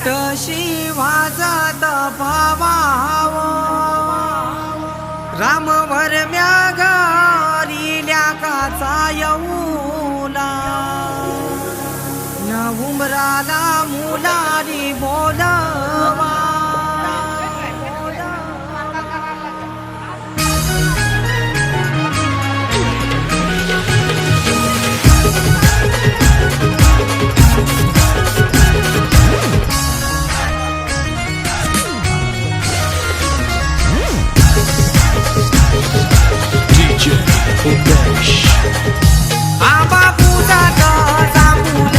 उठशी वाजत भावाव राम भरम्या घरिल्या काचा येऊला न उमराला मुलारी बोलवा आबा पूजात जांभूल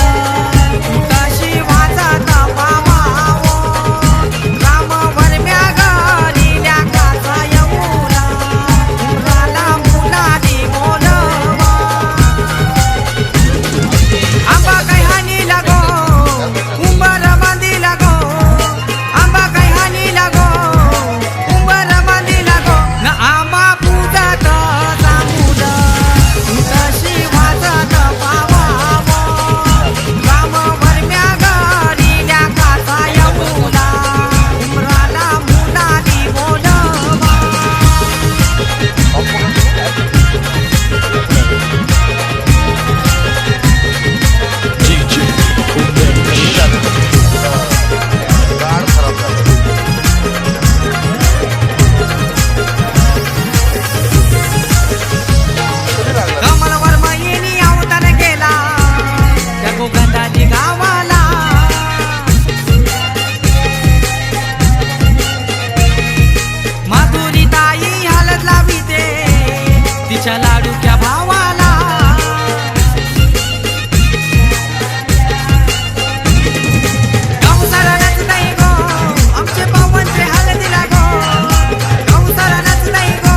उठशी वाजत भावाव राम भरम्या घरिल्या काचा येऊला उमराला मुलारी बोलवा आंबा काय हानी लागो उंबर बांधी लागो आंबा काय हानी लागो उंबर बांधी लागो न आंबा पूजात जांभूल उठशी वाजत भावाव राम भरम्या घरिल्या काचा येऊला उमराला मुलारी बोलवा कमलवर महिनी अवतार केला त्या गोगंधाजी गावाला माधुरी ताई हलत लाविते तिच्या लाडूच्या भावाला गौसाला नचताई गो आमचे पावनचे हलतीला गो गौसाला नचताई गो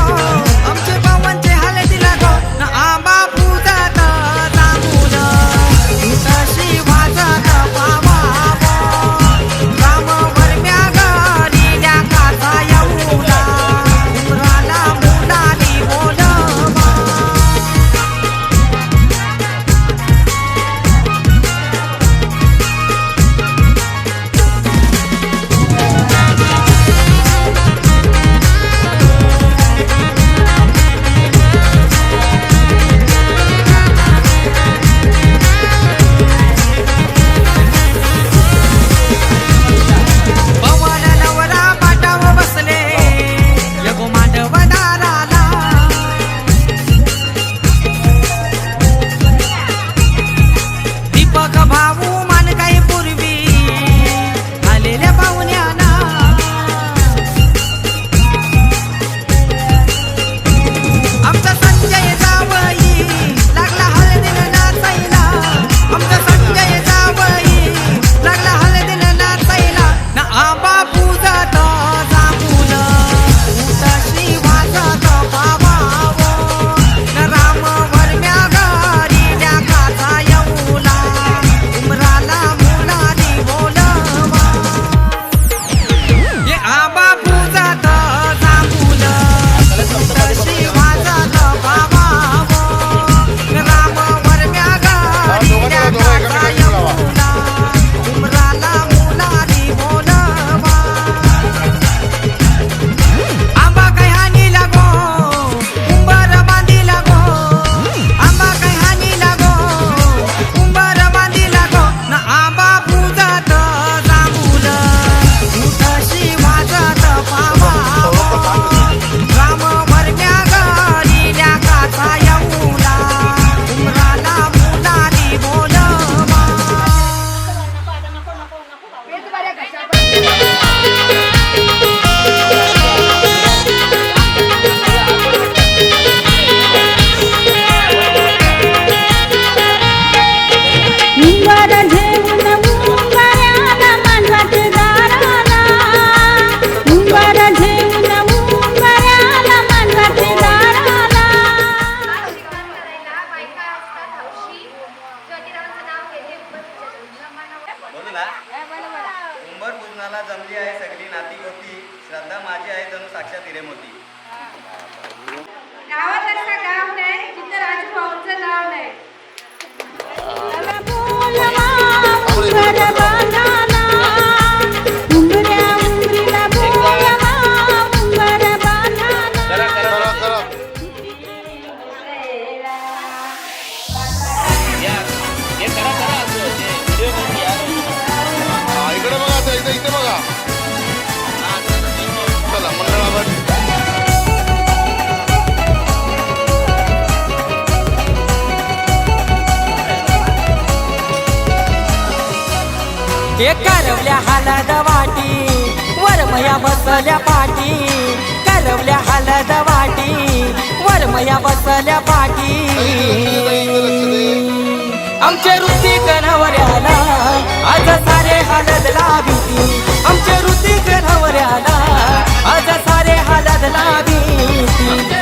आमचे पावनचे हलतीला गो न आंबा पूजात जांभूल उठशी वाजत भावाव राम भरम्या घरिल्या काचा येऊला उमराला मुलारी बोलवा पवन नवरा पाटाव बसले यगो मांडव दाराला दीपक भाऊ मान काही पूर्वी आलेल्या पाहुण्यांना आमचा संजय जावई लागला हळदीनं नाचायला आमचा संजय जावई लागला हळदीनं नाचायला न आंबा पूजत जांभूल उठशी वाजत भावाव न राम भरम्या घरिल्या काचा येऊला उमराला मुलारी बोलवा ये आंबा पूजत जांभूल उठशी वाजत भावाव न राम भरम्या घरिल्या काचा येऊला उमराला मुलारी बोलवा आंबा काय हानी लागो उंबर बांधी लागो आंबा काय हानी लागो उंबर बांधी लागो न आंबा पूजत जांभूल उठशी वाजत भावाव राम भरम्या घरिल्या काचा येऊला उमराला मुलारी बोलवा उंबर घेऊन उंबऱ्याला मांडवत दाराला उंबर घेऊन उंबऱ्याला मांडवत दाराला बोलू ना उंबर पूजनाला जमली आहे सगळी नाती होती श्रद्धा माझी आहे जणू साक्षात हिरे मोती गावात असं गाव नाही जिथं राजू भाऊंचं नाव नाही बोलवा उंबर बांधाला हे करवल्या हलद वाटी वरमया बसल्या पाटी करवल्या हलद वाटी वरमया बसल्या पाटी आमचे ऋतिक नवऱ्याला आज सारे हलद लाभिती आमचे ऋतिक नवऱ्याला आज सारे हलद लाभिती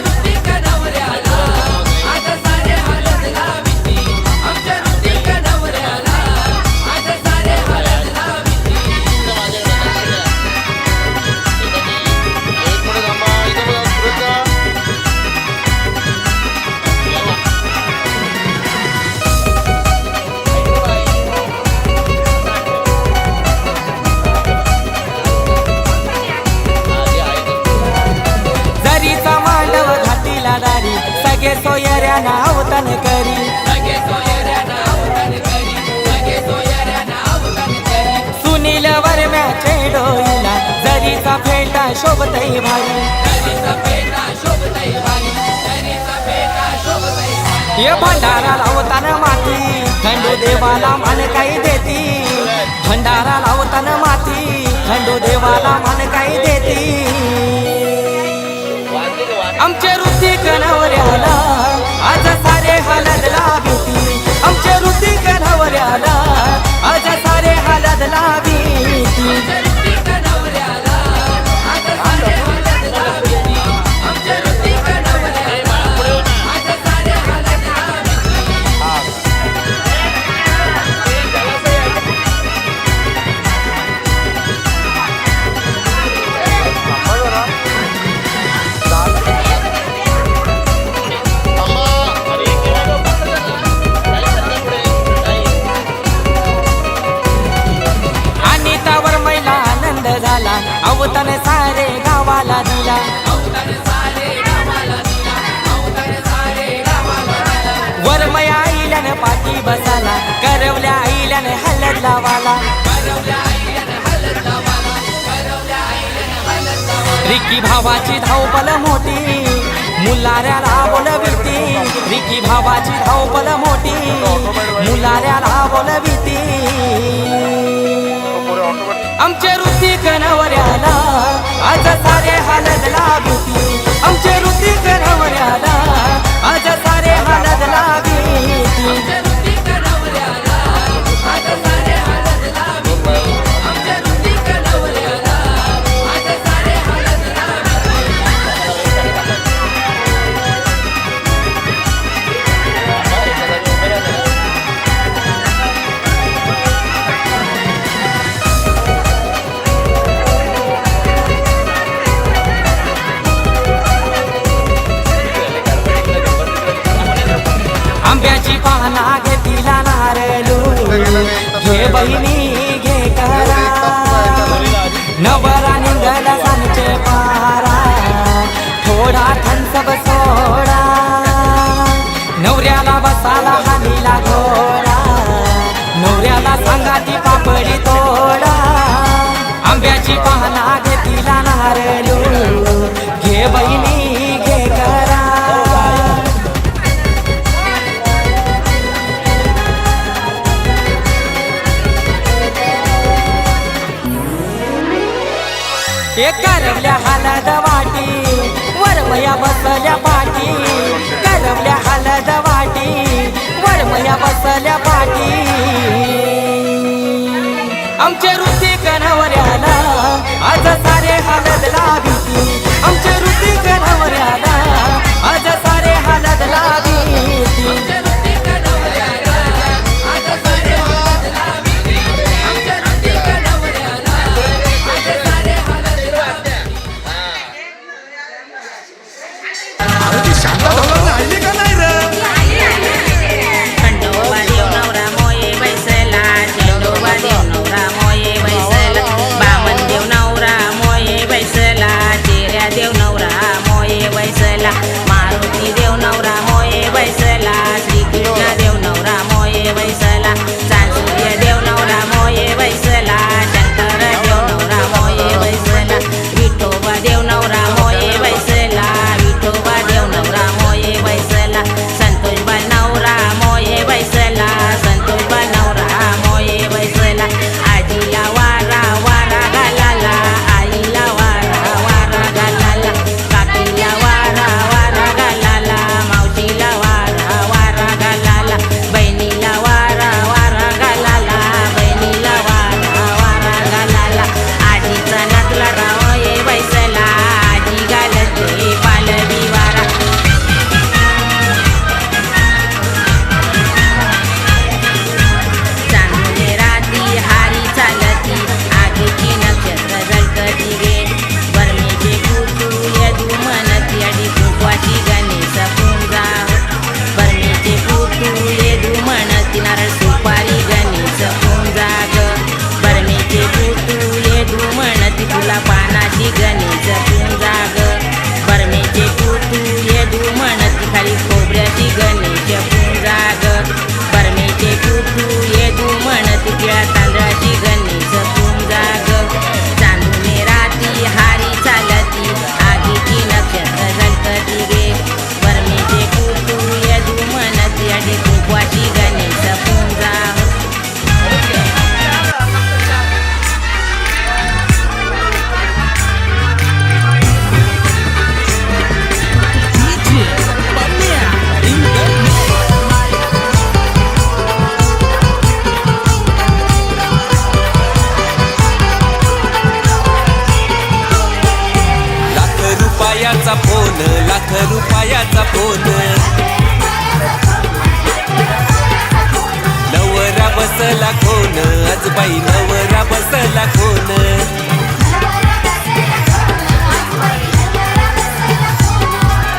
सगे सोयऱ्या नावतन करी सुनील वरम्याचे डोईला जरीचा फेटा शोभतई भारी ये भंडारा लावताना माती खंडू देवाला मन काही देती भंडारा लावताना माती खंडू देवाला मन काही देती आमचे ऋतिक नवऱ्याला आज सारे हलद लाभिती आमचे ऋतिक नवऱ्याला आज सारे हलद लाभिती अवतन सारे गावाला दिला वरमया आईल्याने पाठी बसाला करवल्या आईल्याने हलद लावाला रिकी भावाची धावपल मोठी मुलाऱ्याला बोलविती रिकी भावाची धावपल मोठी मुलाऱ्याला बोलविती आमचे ऋतिक नवऱ्याला आज सारे हलद लाभिती आमचे ऋतिक नवऱ्याला आज सारे हलद लाभिती आंब्याची पाना घेतीला नारळू घे बहिणी घे करा नवरा निघाला सांचे पारा थोडा थंसब सोडा नवऱ्याला बसाला हानीला घोडा नवऱ्याला सांगाती पापडी तोडा आंब्याची पाना घेतीला नारळू घे बहिणी घे करा हे करवल्या हलद वाटी वरमया बसल्या पाटी करवल्या हलद वाटी वरमया बसल्या पाटी आमचे ऋतिक नवऱ्याला आज सारे हलद लाभिती आमचे ऋतिक नवऱ्याला आज सारे हलद लाभिती शांता राहिली का नाही रे बसला कोण आजबाई नवरा बसला कोण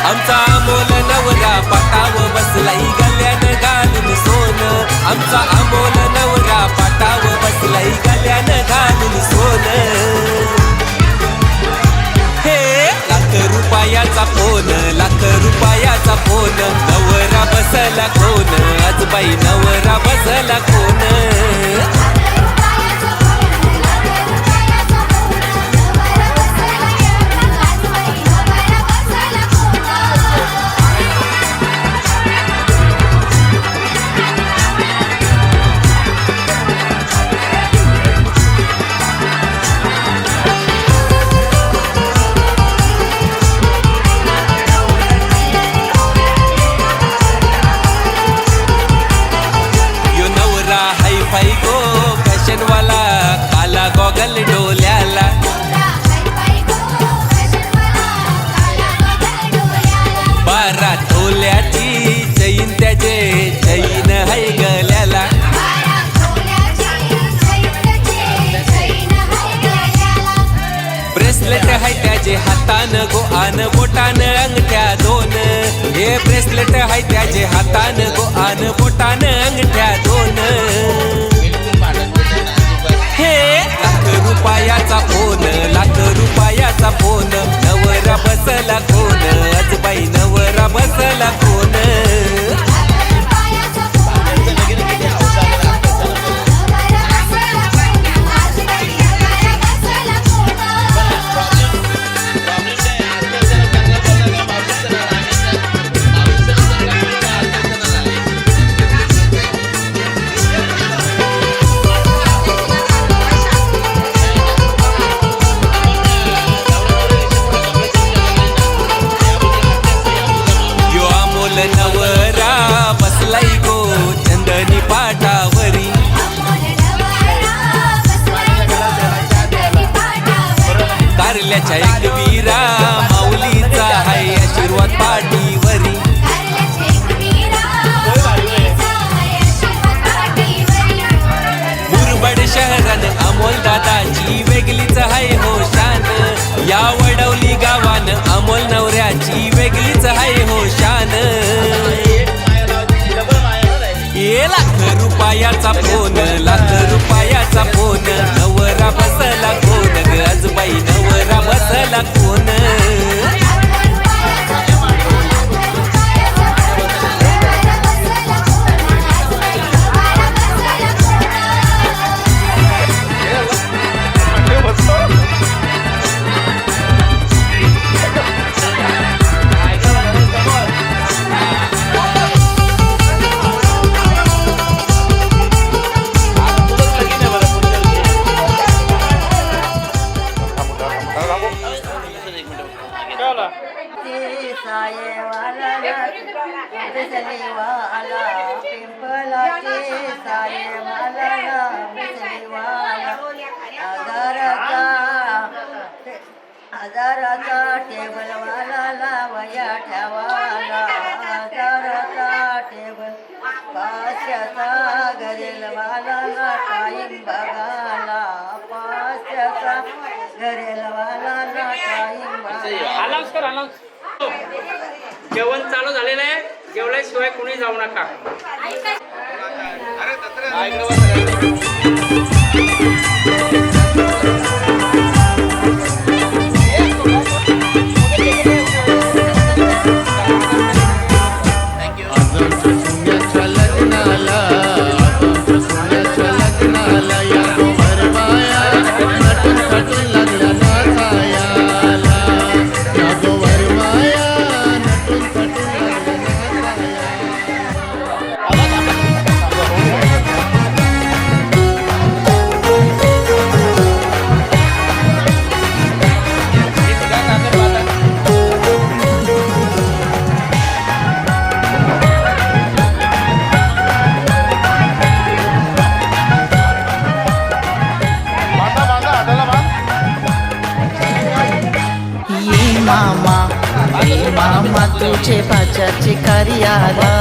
आमचा अमोल नवरा पाटाव बसलाई गल्यानं घालून सोन आमचा अमोल नवरा पाटाव बसलाई गल्यानं घालून सोन हे लाख रुपयाचा फोन लाख रुपयाचा फोन नवरा बसला कोण आजबाई नवरा बसला कोण गॉगल डोल्याला बारा तोल्याची चैन त्याचे चैन हाय गल्याला ब्रेसलेट हाय त्याचे हातानं गो आन बोटानं अंगठ्या दोन हे ब्रेसलेट हाय त्याचे हातानं गो आन बोटानं अंगठ्या दोन हे लाख रुपयाचा फोन लाख रुपयाचा फोन नवरा बसला कोण आजबाई नवरा बसला कोण नवरा बसलाई गो चंदनी पाटावरी कारल्याच्या एक वीरा माऊलीचा हाय आशीर्वाद पाठीवरी मुरबाड शहरान अमोल दादाची वेगळीच हाय हो शान या वडवली गावान अमोल नवऱ्याची वेगळीच हाय हो शान ये लाख रुपयाचा फोन लाख रुपयाचा फोन नवरा बसला कोण ग आजबाई नवरा बसला कोण हजाराचा टेबल वाला लावया ठेवाला हजाराचा टेबल पाचशेचा घरेल वाला टाईम बघाला पाचशेचा घरेल वाला टाईम बघाला जेवण चालू झालेलं आहे जेवल्याशिवाय कुणी जाऊ नका मामा तुझे बाजारचे कार्याला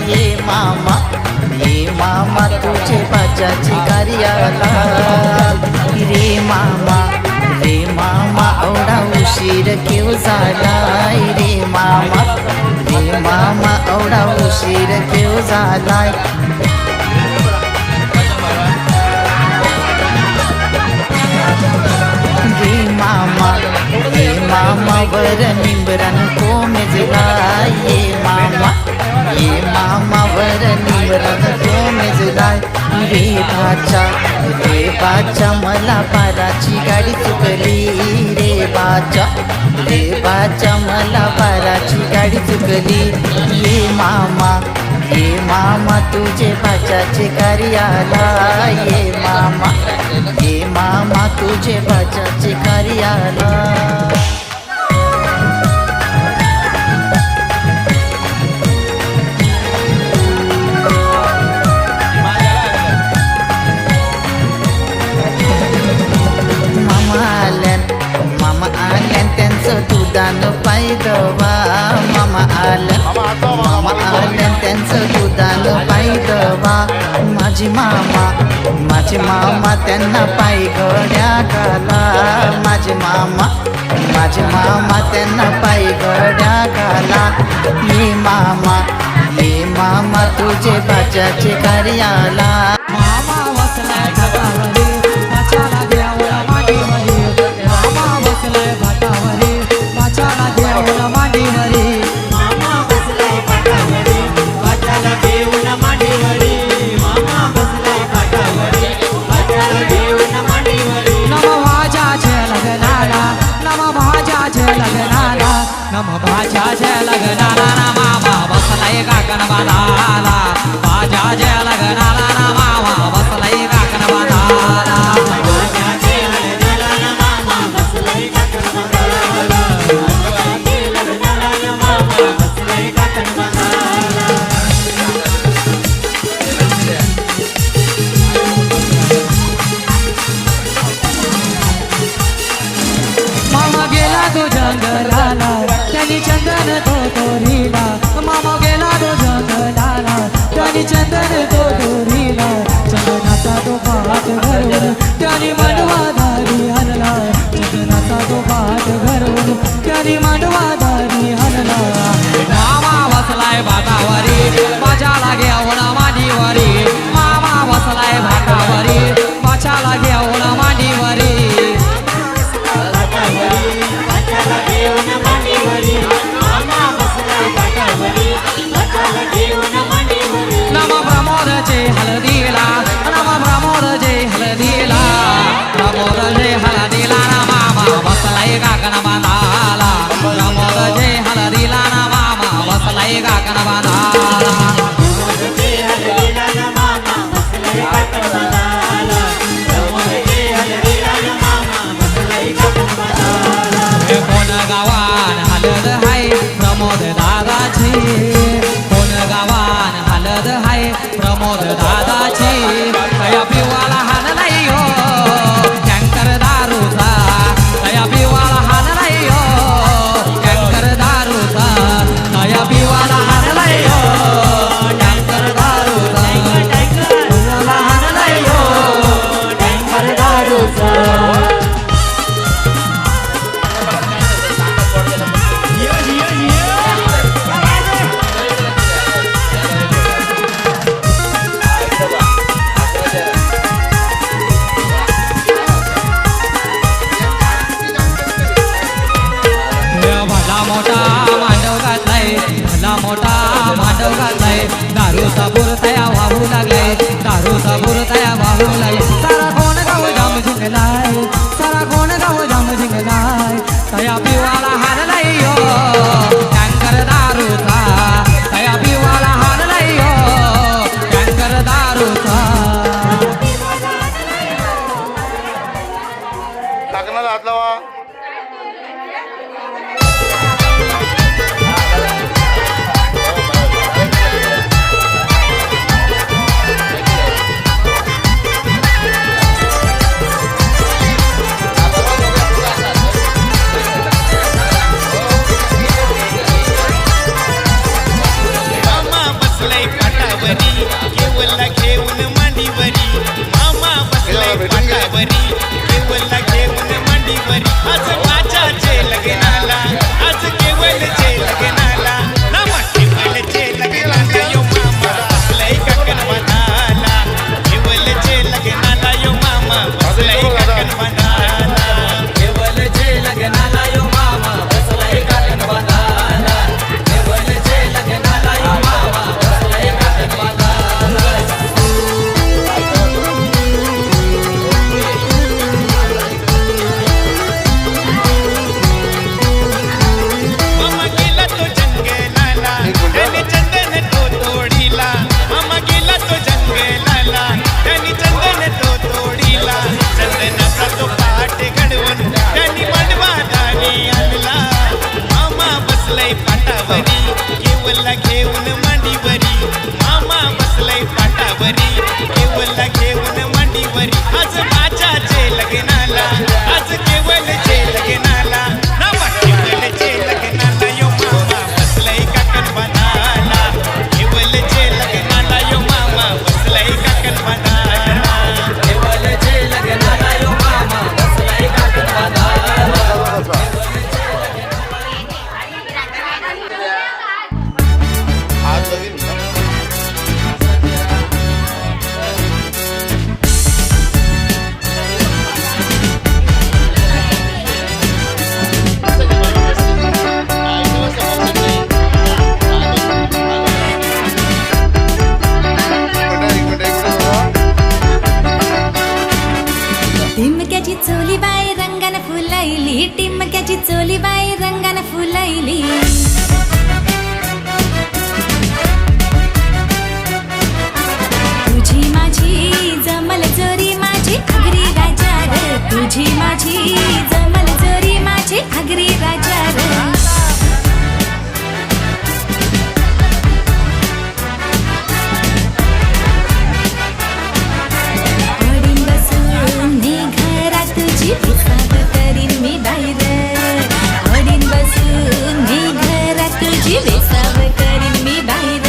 ये मामा तुझे बाच्याची कार्याला रे मामा एवढा उशीर केव झालाय रे मामा एवढा उशीर केव झालाय रे मामा वर निंबरन कोमेजलाय ये मामा वर निंबरन कोमेजलाय रे बाचा मला पाराची गाडी चुकली रे बाचा मला पाराची गाडी चुकली ये मामा तुझे बाच्याचे कार्याला ये मामा तुझे बाच्याचे कार्याला मामा आल्यान त्यांचं दुधानं पायदवा मामा आल्यान त्यांचं दुधानं पायदवा माझे मामा त्यांना पाय गड्या घाला माझे मामा त्यांना पाय गड्या घाला ये मामा तुझे बाच्याचे कार्याला मामा बसलाय घाटावरी बाच्याला देऊन मांडीवरी मामा बसलाय घाटावरी बाच्याला देऊन मांडीवरी मामा बसलाय घाटावरी बाच्याला देऊन मांडीवरी मामा बसलाय घाटावरी बाच्याला देऊन मांडीवरी नम भाज्याचे लग्नाला ना मामा बसलाय काकण बांधाला भाज्याचे लग्नाला ना मामा बसलाय काकण बांधाला मामा गेला तो जंगलाला त्यांनी चंदन तो तोरीला मामा गेला तो जंगलाला त्यांनी चंदन तो तोरीला चंदनाचा तो पाठ घरून त्यांनी मांडवादारी हलला चंदनाचा तो पाठ घरून त्यांनी मांडवादारी हलला मामा बसलाय भाटावरी बाच्याला घेऊन मांडीवरी मामा बसलाय भाटावरी बाच्याला घेऊन मांडीवरी नम प्रमोद जय हळदीला ना मामा बसलाय काकण बांधाला प्रमोद जय हळदीला ना मामा बसलाय काकण बांधाला कोण गावान हलद हाय प्रमोद दादाची कोण गावान हलद हाय प्रमोद दादाची कया पिवाला हान नाही हो टँकर दारूचा कया पिवाला हान नाही हो टँकर दारूचा कया पिवाला हान नाही हो टँकर दारूचा पिवाला हान नाही हो टँकर दारूचा मोठा मांडव घातलाय दारूचा बुरतया वाहू लागलाय दारूचा बुरतया वाहू लागलाय सारा कोण गाव जाम जिंकलाय सारा कोण गाव जाम जिंकलाय तया पिवाला हारलाय हो टँकर दारूचा तया पिवाला हारलाय हो टँकर दारूचा टाकणार हात लावा मांडीवरी केवलला घेऊन मांडीवरी आज माझ्याचे लग्नाला आज केवलचे लग्नाला रामा केवलचे लग्नाला यो मामा बसलाय काकण बनाला केवलचे लग्नाला यो मामा बसलाय काकण बनाला केवलचे लग्नाला यो मामा बसलाय काकण बनाला आज नवीन टिमक्याची चोली बाई रंगाने फुलैली टिमक्याची चोली बाई रंगाने फुलैली तुझी माझी जमल जोरी माझी आगरी राजा रे तुझी माझी जमल जोरी माझी आगरी राजा रे ओढीन बसून मी घरात तुझी विसाव करीन मी बाहेर ओढीन बसून मी घरात तुझी विसाव करीन मी बाहेर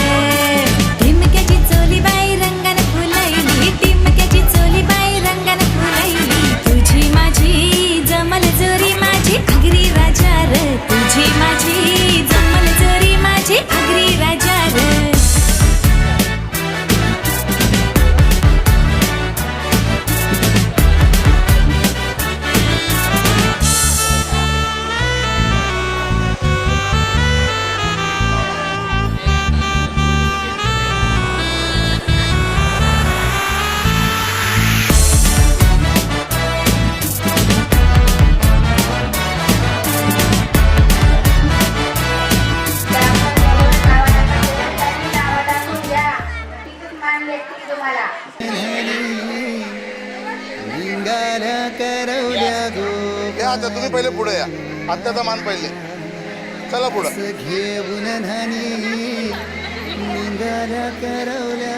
टिमक्याची चोली बाई रंगाने फुलैली टिमक्याची चोली बाई रंगाने फुलैली तुझी माझी जमल जोरी माझी आगरी राजा रे तुझी माझी जमल जोरी माझी आगरी राजा रे या आता तुम्ही पहिले पुढे या आत्याचा मान पहिले चला पुढं घेऊन नानी निघाल्या करवल्या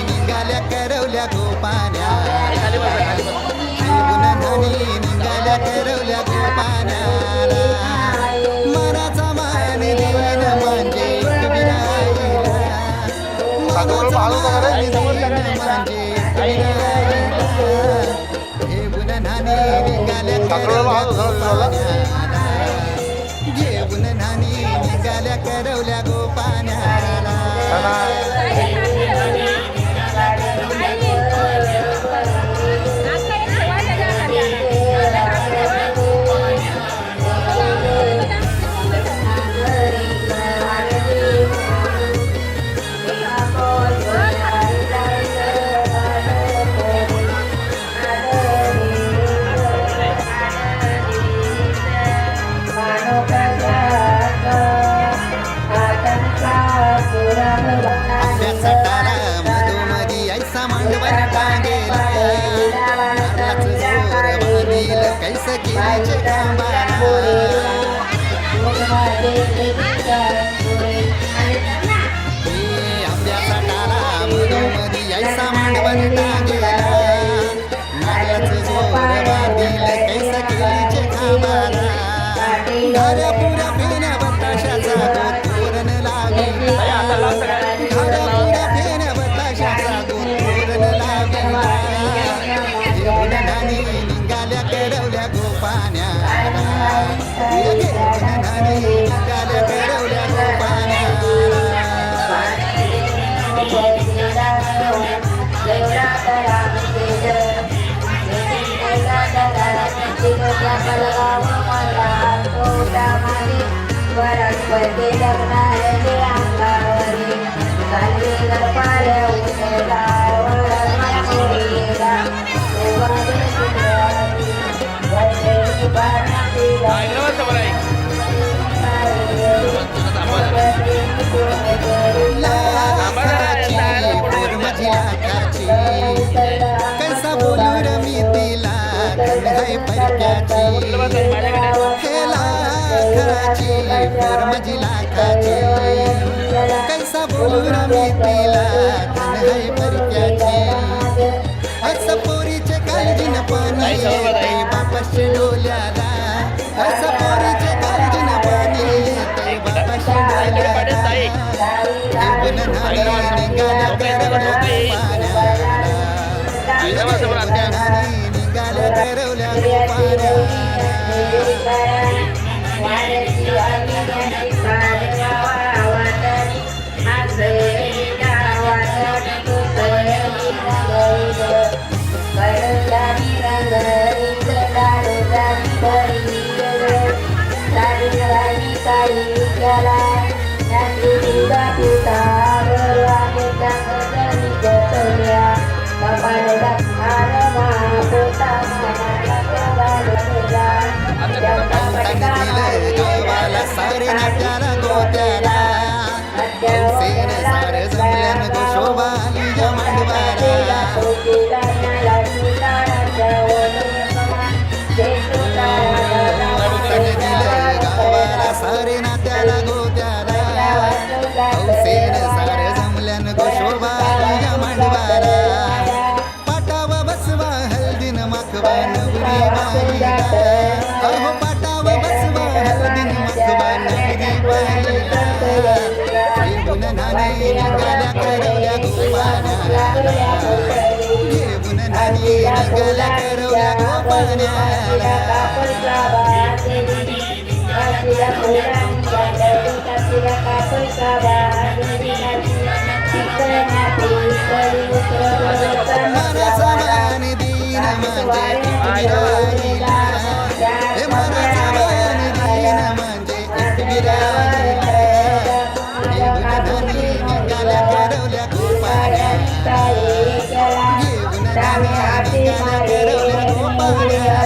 निघाल्या करवल्या गोपाण्या निघाल्या करवल्या गोपाण्याला मनाचा मान देऊन म्हणजे घेऊन नानी निघाल्या करवल्या गोपाण्याला कैसे केलीचे आंब्याचा टाला मधोमधी ऐसा मांडवर टांगेला नारळाचं जोर बांधील कैसे केलीचे खांबाला धाऱ्या पुऱ्या फेण्या बताशाचा तोरण लागेला धाऱ्या पुऱ्या फेण्या बताशाचा तोरण लागेला घेऊन नानी निघाल्या करवल्या गोपाण्या घेऊन नानी निघाल्या करवल्या गोपाण्या वनस्पती लग्नाले अंगावरी घालवी गरपाल्या हे लाखाची पोर माझी लाखाची कैसा बोलू रमी तिला तन है परक्याची असं पोरीचे काळजीन पाणी येते बापाशी डोल्याला असं पोरीचे काळजीन पाणी येते बापाशी डोल्याला जीवन नाणी निघाल्या करवल्या गोपाऱ्याला निघाल्या करवल्या गावाला सारे नाट्याला गोत्याला हौसेन सार जमल्यान गो शोभा आलीच्या मांडवाला गावाला सारे नात्याला गोत्याला हौसेन सार जमल्यान गो शोभा आलीच्या मांडवाला पाटाव बसवा हल्दीन माखवा नवरी बाईला अहो पाटाव बसवा हल्दीन माखवा नवरी बाईला घेऊन नाणी निघाल्या करवल्या गोपाऱ्याला घेऊन नाणी निघाल्या करवल्या गोपाऱ्याला मनाचा मान दीन म्हणजे एकविराईला हे मनाचा मान दीन म्हणजे एकविराईला घेऊन नाणी निघाल्या करवल्या गोपाऱ्याला घेऊन नाणी निघाल्या करवल्या गोपाऱ्याला